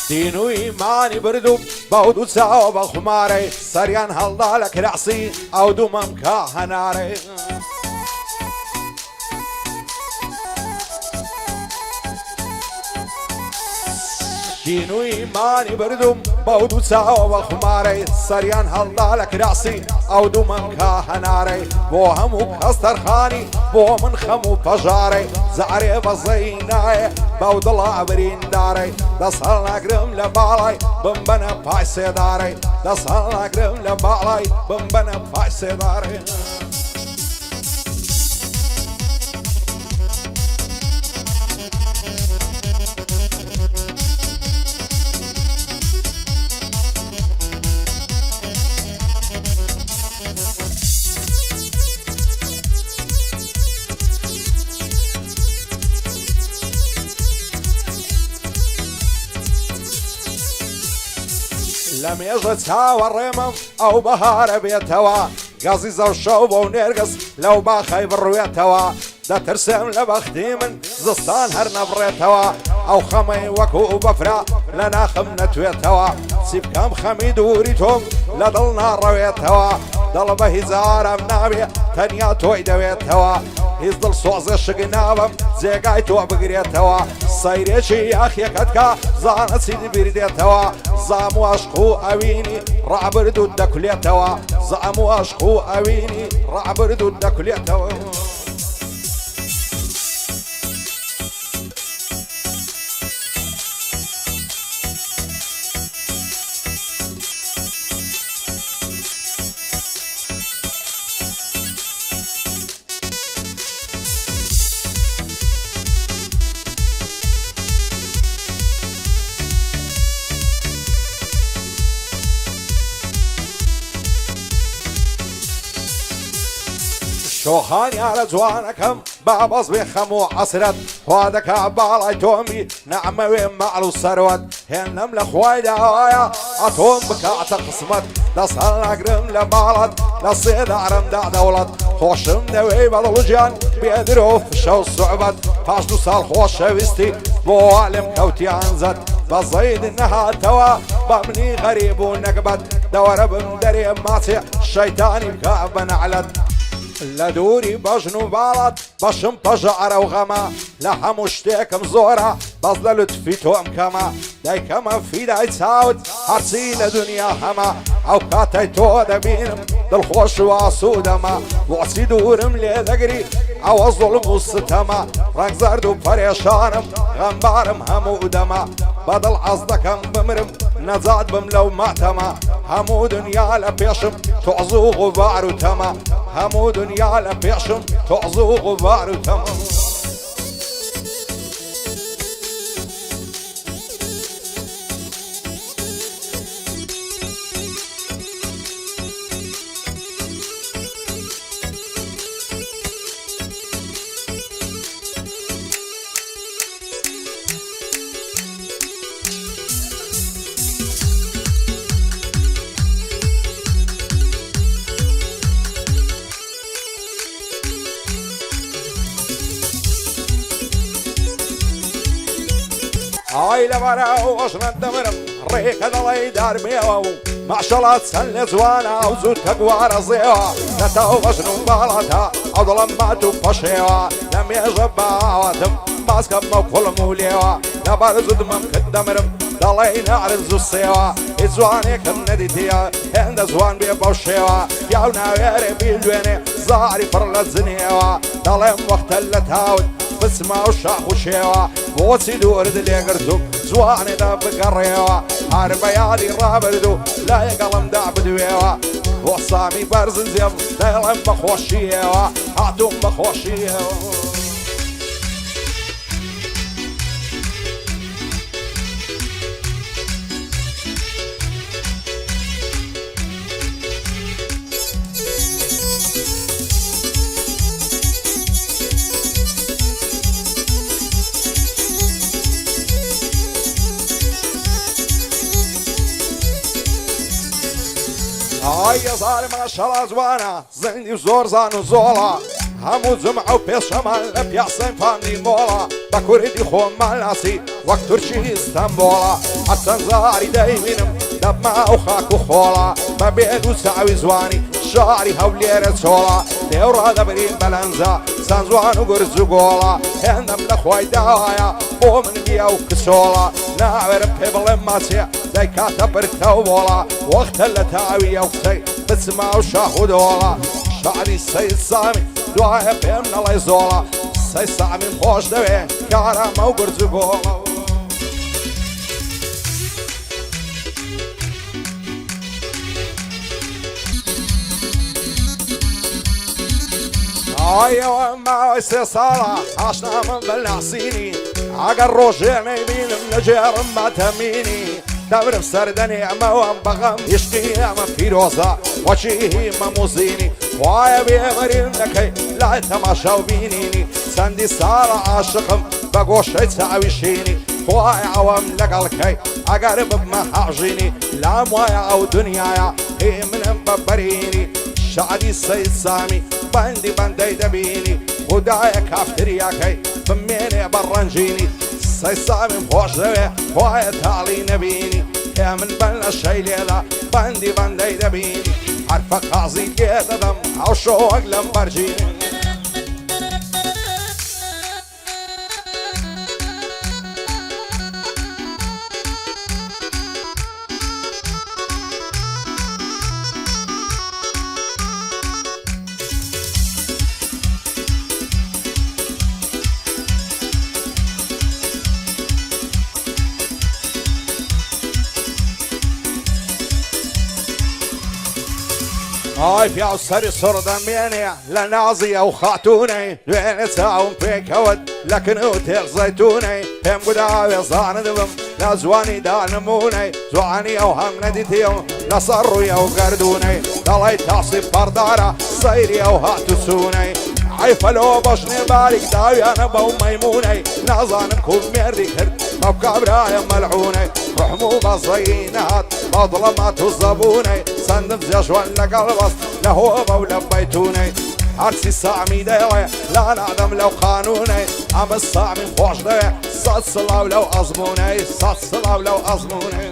دین و ایمانی بردو باودو چاو بخماره سریان هەڵدا لە کراسی ئەو دوومەم کا هەنارێ دین و ایمانی بردوم باودو چاو بخماره سریان هەڵدا لە کراسی ئەو دوومەم کا هەنارێ بۆ هەموو کەس تەرخانی بۆ من خەم و پەژارێ زارێ بەزەی نایە باو دڵا بریندارێ دەست هەڵ ناگرم لە باڵای بمبەنە پای سێدارێ دەست هەڵ ناگرم لە باڵای بمبەنە پای سێدارێ لە مێژە چاوەڕێمەم ئەو بەهارە بێتەوە گازی زەوشە بۆ نێرگەس لەو باخای بڕوێتەوە دەترسێم لە بەختی من زستان هەر نەبڕێتەوە ئەو خەمەی وەکو بەفرا لە ناخم نەتوێتەوە چی بکەم خەمی دووری تۆم لە دڵ ناڕەوێتەوە دڵ بە هیزارم نابێ تەنیا تۆی دەوێتەوە هیچ دڵ سۆزە شگ نابم جێگای تۆ بگرێتەوە سەیرێکی یاخیەکەت کە زانە چی بیردێتەوە زام و عەشق و ئەوینی ڕابرد و دەکولێتەوە زام و عەشق و ئەوینی ڕابرد و دەکولێتەوە شۆخانیانە جوانەکەم بابەز بێ خەم و عەسرەت خوا دەکا باڵای تۆمی نەعمەوێ مەعڵ و سەروەت هێنەم لە خوای داوایە ئەتۆم بکاتە قسمەت دەست هەڵ ناگرم لە باڵت لە سێدارمدا دەوڵەت خۆشم دەوێی بەدڵژیان بێدرۆ فشە و سوعبەت پاش 2 ساڵ خۆشەویستی بۆ عالم کەوتیان زەد بە زەید نەهاتەوە بە منی غەریب و نەکبەت دەوەرە بم دەرێ ماچێ شەیتانی بکە بە نەعلەت لە دووری بەژن و باڵات بەشم پەژارە و غەمە لە هەموو شتێکم زۆرە بەس لە لوتفی تۆم کەمە دایکەمە فیدای چاوت هەرچی لە دنیا هەمە ئەو کاتەی تۆ دەبینم دڵخۆش و ئاسوودەمە بۆچی دوورم لێ دەگری ئەوە زوڵم و ستەمە ڕەنگ زەرد و پەرێشانم غەمبارم هەموو دەمە بەدڵ حەز دەکەم بمرم نەجات بم لەو ماتەمە هەموو دنیا لە پێشم تۆز و غوبار و تەمە هەموو دنیا لە پێشم تۆز و غوبار و تەمە ئای لەبارە ئەوەشنە دەمرم ڕێکە دەڵی دارمێوە و ماشەڵات چەند لە جوانە و زوود کە گوارە زێوە نەتاو بەژن و باڵاتە ئەو دڵم مات و پەشێوە لە مێژە باواتم باسکەمە و کوڵم و لێوە لەبار زودمم کرد دەمرم دەڵی نەعرز و سێوە هیچ جوانێکم نەدیتیە هێندە جوان بێ بەو شێوە پیاو ناوێرێ بیلوێنێ زاری پڕ لە جنێوە دەڵێم وەختە لە تاوت بسما و شاخ و شێوە بۆچی دوورد لێگرتوم جوانێدا بگەڕێوە هەر بە یادی ڕابرد و لایەگەڵمدا بدوێوە بۆ سامی بەرزن زێم دەڵێم بەخۆشیەوە هاتووم بەخۆشیەوە ئای گەزارە ماشەڵا جوانە زەنگی و زۆر زان و زۆڵە هەموو جمعە و پێشەمان لە پیاسەی فاندی مۆڵە بە کوردی خۆمان ناسی وەک تورکی ئیستانبوڵە هەرچەند زاری دەیبینم دەبما و خاک و خۆڵە بە بێد و چاوی زوانی شاری هەولێرە چۆڵە دێوڕا دەبرین بەلەنجە چەند جوان و گورج و گۆڵە هێندەم لە خۆی داوایە بۆ من بیا و کچۆڵە ناوێرم پێ بڵێم ماچێ دەی کاتە برتە و بۆڵە وەختە لە تاوی ئەو قسەی بچما و شاخ و دۆڵە شاری سەید سامی دوایە پێم نەڵێ زۆڵە سەید سامیم خۆش دەوێ کارامە و گورج و گۆڵە ئەوە ماوەی سێ ساڵە ئاشنامم بەلاسینی ئەگەر ڕۆژێ نەیبینم لە جێڕم باتەمینی دەبرم سەردەنی ئەمەوەم بەغەم عشقی ئەمە پیرۆزە وەچی مەموزینی وایە بێمەریم دەکەی لای تەماشا و بینینی چەندی ساڵە عاشقم بە گۆشەی چاوی شینی وایە ئەوەم لەگەڵکەی ئەگەر ببمە حەژینی لام وایە ئەو دنیایە هی منم بەبەرینی شادی سەید سامی بەندی بەندەی دەبینی خودایە کافتریاکەی بمێنێ بەڕەنجینی سەید سامیم خۆش دەوێ وایە تاڵی نەبینی هێ من بەن لە شەی لێدا بەندی بەندەی دەبینی حرفە قازی لێ دەدەم ئەو شۆوەک لەم بەرجینی ئای پیا و سەری سڕ دەمێنێ لە نازی ئەو خاتوونەی دوێنێ چاوم پێکەوت لە کن و تێڵ زەیتونەی پێم گوداوێ زاندبم لە جوانی دانمونەی جوانی ئەو هەم نەدیتێ و لەسەر ڕووی ئەو گەردونەی دەڵی تاسی پەردارە سەیری ئەو هاتوچوونەی عیفەلۆ بەشنێ باریک داویانە بەو مەیمونەی نازانم کوم مێردی کرد ئەو کابرایە مەلعونەی ڕحم و بەزەی نەهات بە دڵەمات و زەبوونەی چەندم جێژوان لەگەڵ بەست لە هۆبە و لە بەیتونەی هەرچی سامی دەیڵێ لا نادەم لەو قانونەی ئەمە سامیم خۆش دەوێ سەد سڵاو لەو ئەزمونەی سەد سڵاو لەو ئەزمونەی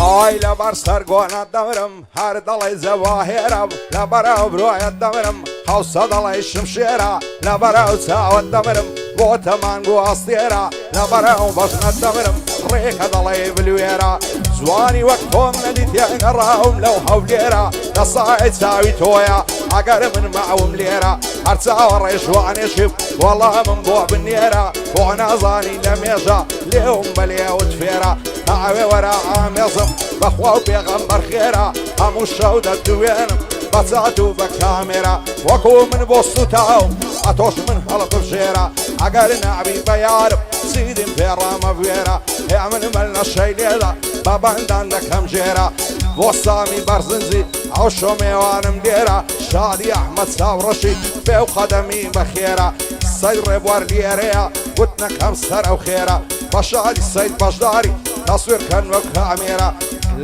ئای لەبەر سەرگۆنە دەمرم هەر دەڵی زەواهێرە لەبەرەو برۆیە دەمرم حەوسە دەڵی شمشێرە لەبەرەو چاوت دەمرم بۆ تەمانگ و ئەستێرە لەبەرەو بەشنە دەمرم ڕێکە دەڵی بلوێرە جوانی وەک تۆم نەدیتیان گەڕاوم لەو هەولێرە دەسای چاوی تۆیە ئەگەر من ماوم لێرە هەر چاوە ڕێژوانێشم وەڵامم بۆ بنێرە بۆ نازانی لە مێژە لێوم بە لێوت فێرە تاوێ وەرە ئامێزم بەخوا و پێغەمبەر خێرە هەموو شەو دەدوێنم بە چات و بە کامێرە وەکو من بۆ سوتاو ئەتۆش من هەڵبژێرە ئەگەر نابی بە یارم سیدیم پێڕامە بوێرە هێ من مەل نەشەی لێدا بە بەندان دەکەم ژێرە بۆ سامی بەرزنجی ئەو شۆ میێوانم لێرە شادی ئەحمەد چاوڕەشی پێ و قەدەمی بەخێرە سەید ڕێبوار لێرەیە گوت نەکەم سەر ئەو خێرە بە شادی سەید بەشداری تەسوێرکەن وەک کامێرە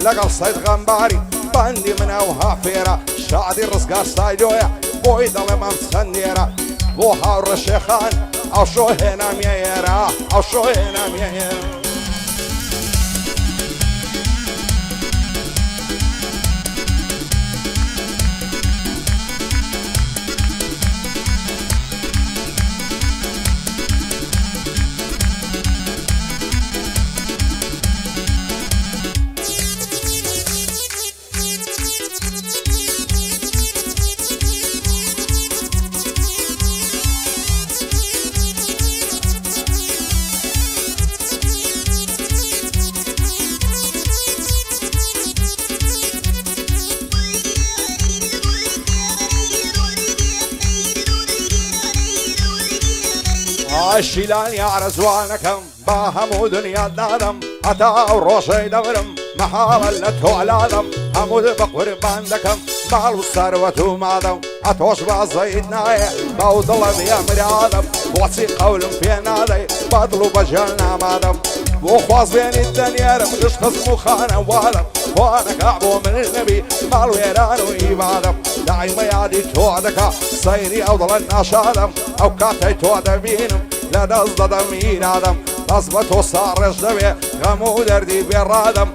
لەگەڵ سەید غەمباری بەندی منە و هافێرە شادی ڕزگار سایدۆیە بۆی دەڵێم ئەم چەندێرە بۆ هاوڕە شێخان ئەو شۆ هێنامیە ئێرە ئەو شۆ هێنامیە ئێرە شیلان یارە جوانەکەم با هەموو دنیا دادەم هەتا ئەو ڕۆژەی دەورم مەحاڵە لە تۆلادەم حمود بقربان دكم مال الثروة ومادم عطوش بزيدناي بود الله بيامر آدم وصي قول في نادي بدلو بجلنا مادم وخواز بين الدنيا رمش خصم وخانة والم وانا كعبو من النبي مال ويران وإيمانم دايما يادي توعدك صيري أوضل الناشادم أو كاتي توعد بينم لا دزد مين آدم أصبت وصار رجدبي غمو دردي بيرادم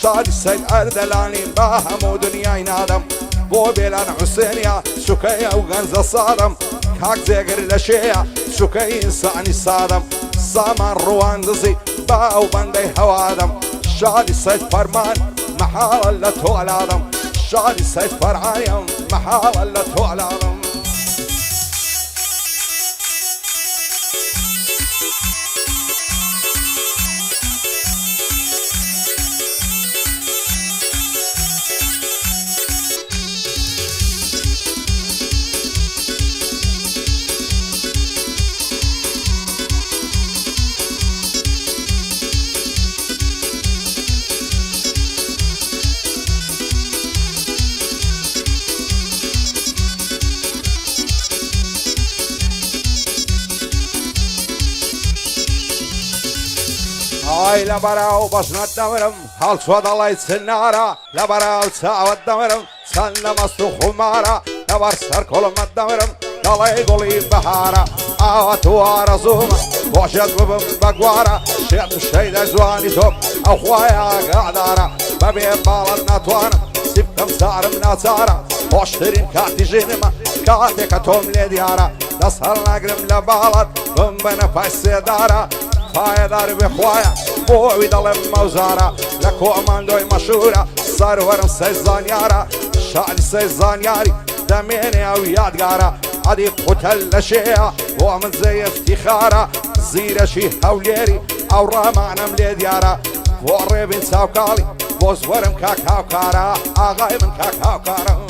شادي السيد أردلاني باهم ودنيا ينادم بو بيلان حسينيا شكايا وغنزة صادم كاك زيقر لشيا شكايا إنساني صادم سامان روان دزي باو بندي هوادم شادي السيد فرمان محال اللي تولادم شادي السيد فرعايم محال اللي تولادم هاي لبراو بشنا الدمرم هل شود الله يتسنارا لبراو ساوى الدمرم سنة مستو خمارا لبر سر كل الدمرم دلي قولي بهارا آواتوا رزوما وشد ببم بقوارا شيط الشيدة زواني توب أخوايا قعدارا ببين بالنا توانا سبكم سعر مناتارا واشترين كاتي جنما كاتي كتوم لديارا نسهر نقرم لبالت بمبنا فايسي دارا فايدار بخوايا بوي دلم موزارا لكو اماندوي مشهورة صار ورم سيزانيارا شعري سيزانياري دميني او يادقارا عدي قتل لشيا ومن زي افتخارا زيرا شي هوليري او رامعنا مليديارا وريبين ساوكالي بوز ورم كاكاوكارا اغاي من كاكاوكارا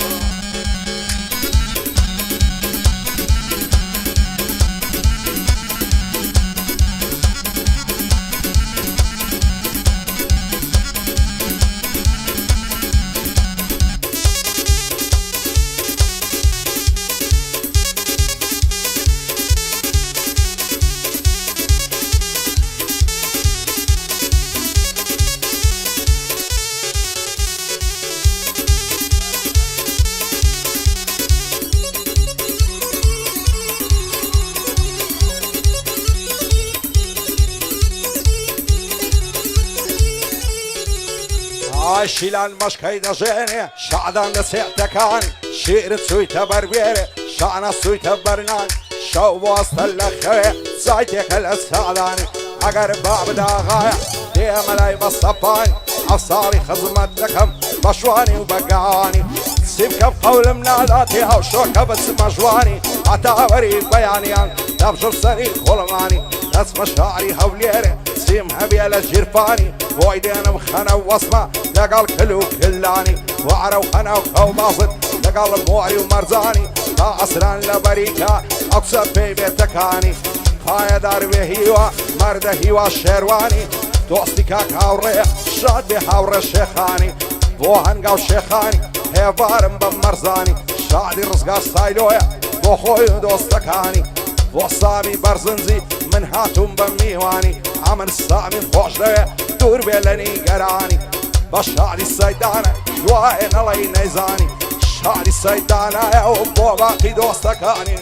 شيلان مشكي دجيني شعدان لسيعتكاني شير تسويتا بربيري شعنا سويتا برنان شو بوسط اللخوي زايتك الاسعداني اقر باب داغايا دي ملاي بصفاني افصاري خزمت لكم بشواني وبقعاني سيبك بقول مناداتي او شوكة بس مجواني عتاوري بيانيان دبجر سري خلماني ناس مشاعري هوليري سيمها بيلا جيرفاني ويدين مخنا وصمة لقال كلو كلاني وعرو خنا وباصد لقال موعي ومرزاني تا عسران لبريكا اقصى في بيتكاني هاي دار بهيوا مرد هيوا شيرواني دوستي كاكاو ريح شاد بحاور الشيخاني وهنقاو الشيخاني هيفارم بمرزاني شادي رزقا ستايلويا بوخوي دوستكاني وصامي برزنزي من هاتم بميواني عمن السامي خوش دويا دور بيلني قراني بشعري السيدانة دواين الله ينيزاني شعري السيدانة يا وبو باقي دوستكاني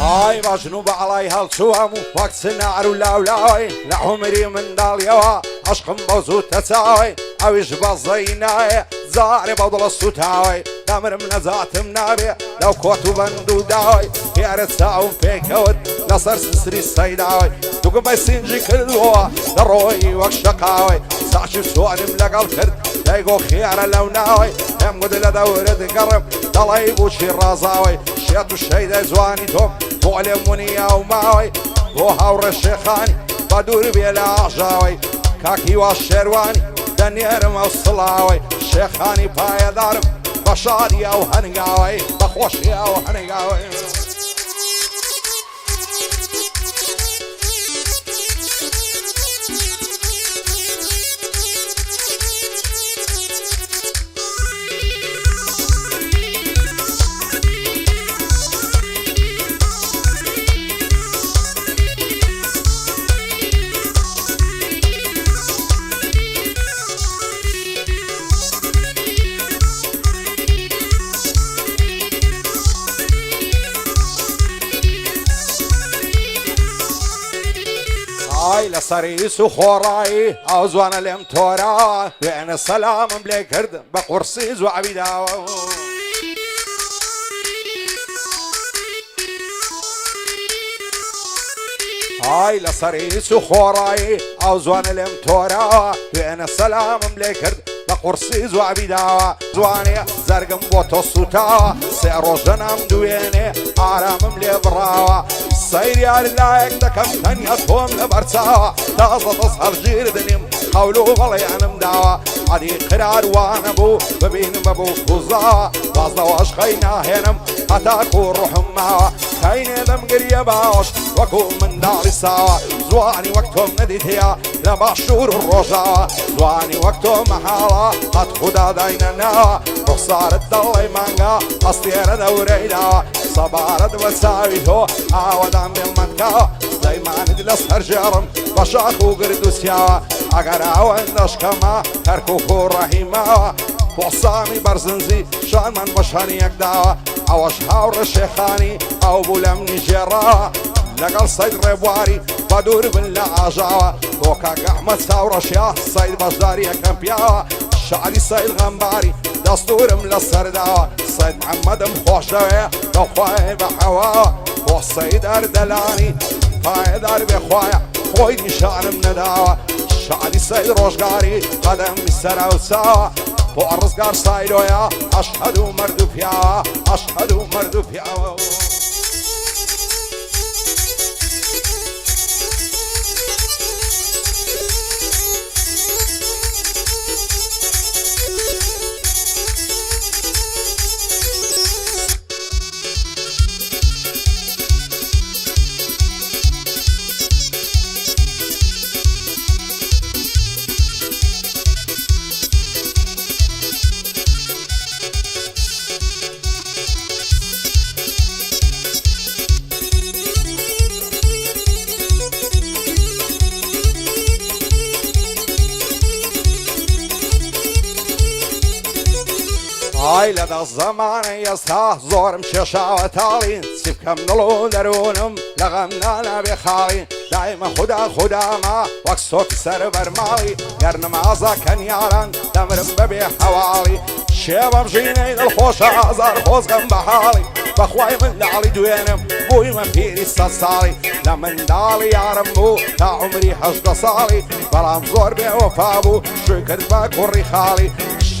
هاي مجنوب علي هالسوام وقت سنعر ولاولاوي لعمري من داليوا عشق بوزو تساوي عويش بزيناي زاري بضل السوتاوي دمرم نزاتم نابي لو كوتو بندو داوي يا رساوم فيكود لصر سسري السيداوي دوك بيسينجي كردوا دروي وكشقاوي ساشي سوانم لقل كرد دايقو خيار اللوناوي هم قد لدورد قرب دلايبو شي الرازاوي شيطو الشيدة زواني توم معلموني او ماوي وهاور الشيخاني بدور بيلا عجاوي كاكي والشيرواني دنيرم والصلاوي الشيخاني بايا دارم بشاري او هنقاوي بخوشي او هنقاوي لصريس وخوراي او زوانا الامتورا وين السلام بلي كرد بقرصيز وعبيداو هاي لصريس وخوراي او زوانا الامتورا وين السلام بلي كرد بقرصيز وعبيداو زواني زرقم بوتو سوتا سيرو جنام دويني عرام ملي براوا سير يا رلايك دكم تنيتهم لبرساوا تازة تصهر جير دنيم حولو بلي عنم داوا عدي قرار وانا بو ببين ببو فوزاوا بازدا واش خينا هنم هتاكو روحم ماوا خيني دم قريباوش وكو من داري ساوا زواني وقتهم نديتيا لباشور الرجاوا زواني وقتهم محالا قد خدا داينا ناوا بخسارة دالي مانغا أصلير دوري داوا صبارد وساويتو عودان بالمنكا سليمان دلس هرجرم بشاخو قردوسيا اگر عوندش كما تركوكو رحيما بوصامي برزنزي شان من بشاني يكداوا اوش هاور الشيخاني او بولمني جرا لقل صيد ربواري بدور بالله عجاوا كوكا احمد ساورشيا صيد بجداري كمبيا شعري صيد غنباري دستور من السرداوا صيد محمد مخوشوي بخواي بحوا والصيد اردلاني قايد اربي خوايا خوي نشان من داوا شعري صيد روشقاري قدم بالسراوسا فوق الرزقار صايدويا اشهد مردو فيا اشهد مردو فيا هاي لدى الزمان يستا زورم ششا وتالي سيبكم نلو درونم لغمنا بخالي دايما خدا ما وكسوك سر برمالي يرنم عزا كان ياران دمرم ببي حوالي شباب جيني الخوش عزار خوزغم بحالي بخواي من لعلي دوينم بوي من فيري السالي لمن دالي يارمو تا عمري حشد صالي بلام زور بي وفابو شكر باكوري خالي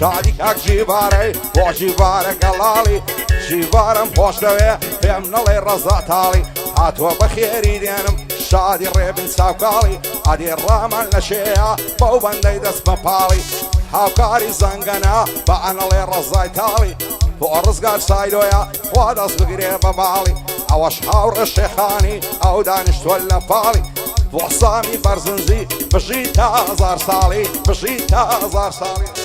شادي كاك جيباري بو جيباري قلالي جيبارم خوش دوي فيمنا لي رزاتالي هاتوا بخيري دينم شادي الريبن ساوكالي عدي الرامان لشيا بو بندي دس مبالي هاوكاري زنگنا بانا لي رزايتالي فوق الرزقار سايدويا وادس بقري ببالي اوش هاور الشيخاني او دانشت ولا بالي فوق صامي برزنزي بجيتا زار صالي بجيتا زار صالي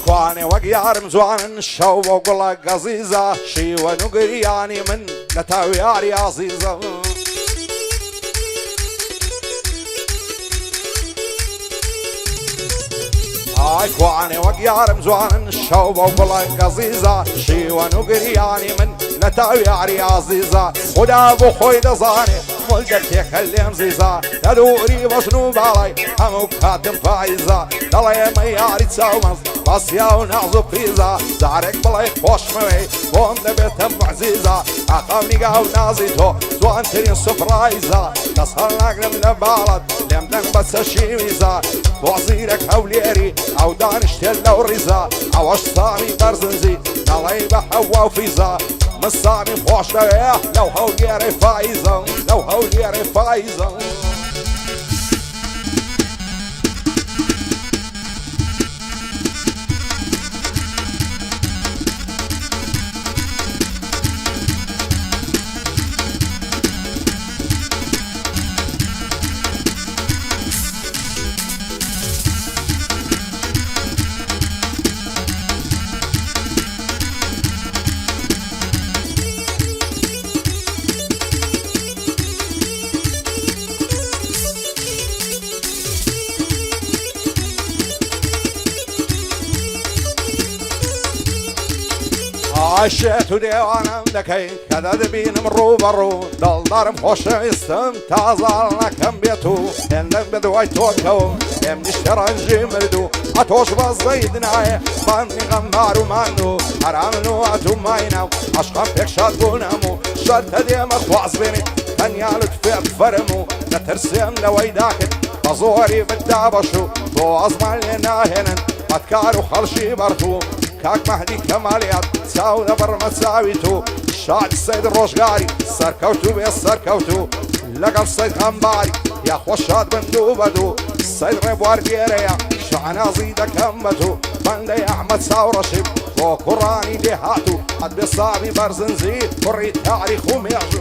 كواني وقيار مزوان الشوب وقلا قزيزة شي ونقرياني من نتاوي ياري عزيزة كواني وقيار مزوان الشوبة وبلاي قزيزة شيوان وقرياني من نتاوي عري عزيزة خدا ابو خوي دزاني ملجتي خلي مزيزة تدوري بشنو بالي همو كاتم فايزة دلي مياري تساومز بس ياو نعزو فيزة زارك بلاي خوش موي بوم دبيتم عزيزة اقامني قاو نازيتو زوان ترين سفرايزة نصهر لم نبالد لم بس الشيميزة وعزيرك هوليري او دانش تلا وريزا او صامي برزنزي نلاي بحوا وفيزا مصامي خوش لو هوليري فايزة لو هوليري فايزة عشت ديوانم دكي كذا دبين مرو برو دل دارم خوش استم تازالنا كم بيتو هندك بدوي توكو ام نشترنجي مردو اتوش بزيدناي باني غمار ومانو حرامنو اتو ماينو عشقا بيك شادونمو شد ديم اخواز بيني تنيالو تفيق فرمو نترسم لوي داكت بزوري بالدابشو تو ازمان لنا هنن اتكارو خلشي برتو كاك مهدي كماليات ساو دبر ما تساويتو شاد السيد الروشقاري سركوتو بيس سركوتو لقى السيد غنباري يا خوشاد بندو بدو السيد ريبوار بيريا شعنا زيدا كمتو بندي احمد ساو رشيب وقراني دي هاتو قد بصابي برزنزي قريت تاريخ وميعجو